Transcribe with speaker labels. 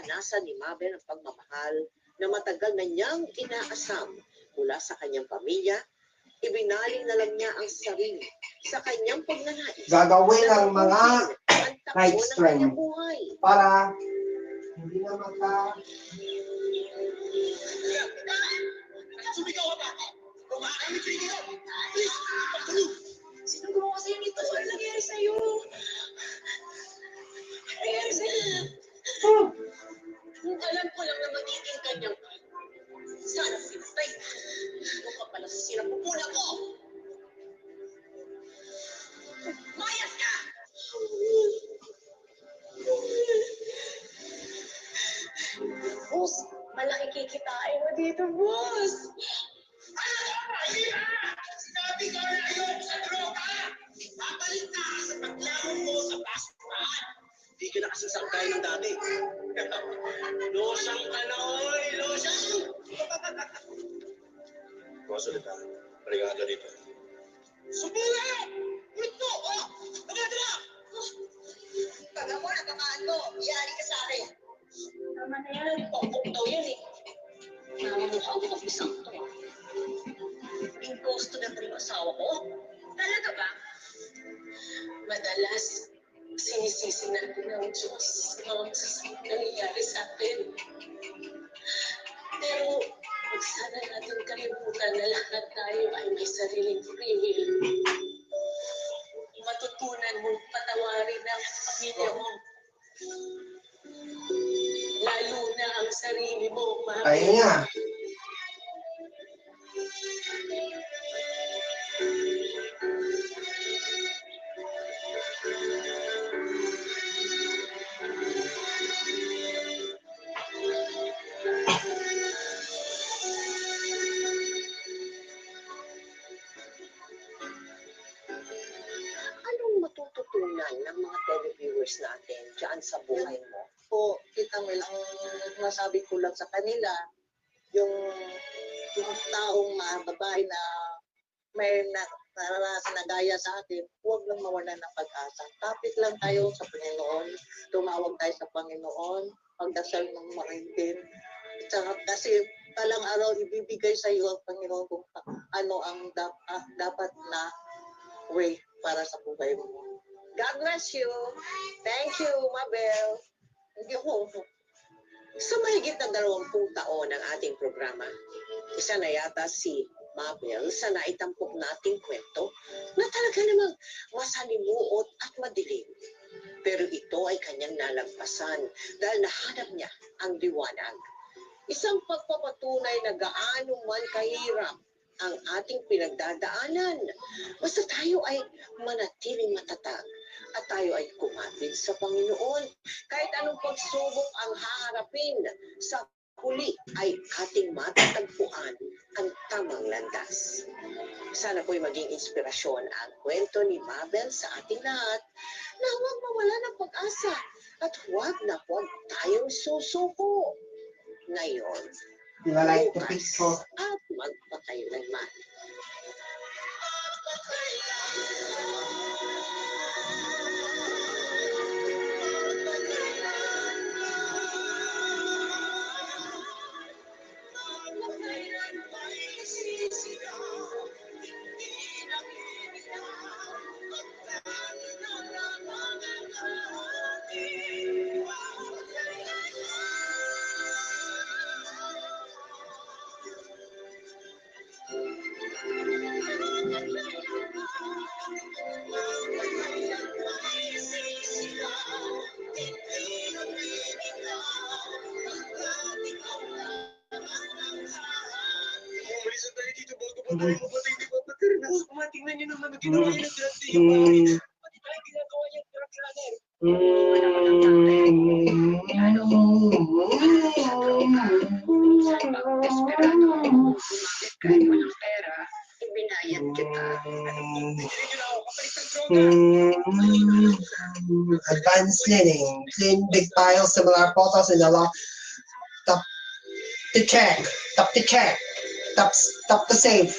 Speaker 1: naranasan ni Mabel ang pagmamahal na matagal na niyang inaasam mula sa kanyang pamilya. Ibinaling na lang niya ang sarili sa kanyang pagnanais. Gagawin ang mga night stream para hindi na
Speaker 2: Sumigaw ka ba? Kumakamit rin ikaw! Please, pagtulog! Sino gumawa sa'yo nito? Ano nangyari sa'yo? Ano nangyari sa'yo? Alam ko lang na magiging kanyang sana sinatay. Ano ka pala sa sinapupunan ko? Mayas ka! Boss, malaki kikitain mo dito, boss! Sinabi ko na yun sa droga! Babalik na sa paglamon mo sa basurahan! Di ka nakasasangkay ng dati. Losang ka na, oy! Losang! Boss, ulit na. Parigado dito. Subula! Ulit mo! Oh! Pagkado na! Taga mo, natamaan mo. Iyari ka sa akin. Tama na yan. Pokpok daw yan eh. Namamukha ko mag-isang to. Yung gusto na rin asawa ko? Talaga ba? Madalas, sinisisi natin ng Diyos ang mga masasamang nangyayari sa atin. Pero, huwag sana natin kalimutan na lahat tayo ay may sariling free will. Matutunan mong patawarin ang pamilya mo. Lalo na ang sarili mo, Mami.
Speaker 1: Ay nga. Anong matututunan ng mga televiewers natin dyan sa buhay mo?
Speaker 3: Po, kita mo lang, masabi ko lang sa kanila, yung taong babae na may naranasan na gaya sa atin, huwag lang mawalan ng pag-asa. Tapit lang tayo sa Panginoon, tumawag tayo sa Panginoon, pagdasal ng marintin. Kasi talang araw ibibigay sa iyo ang Panginoon kung ano ang dapat na way para sa buhay mo. God bless you. Thank you, Mabel. Hindi ko.
Speaker 1: Sa mahigit na 20 taon ng ating programa, isa na yata si Mabel sa naitampok nating kwento na talaga namang masalimuot at madilim. Pero ito ay kanyang nalagpasan dahil nahanap niya ang liwanag. Isang pagpapatunay na gaano man kahirap ang ating pinagdadaanan. Basta tayo ay manatiling matatag at tayo ay kumapit sa Panginoon. Kahit anong pagsubok ang haharapin, sa huli ay ating matatagpuan ang tamang landas. Sana po'y maging inspirasyon ang kwento ni Mabel sa ating lahat na huwag mawala ng pag-asa at huwag na huwag tayong susuko. Ngayon, bukas at magpakailanman. Tingnan niyo naman ang ginawa niya ng drug dealer. Pati tayo ginagawa niya ng drug runner. Kahit walang pera, ibinayad kita.
Speaker 4: Advanced cleaning. Clean big piles, similar photos in the log. Top to check. Top to check. Top to save.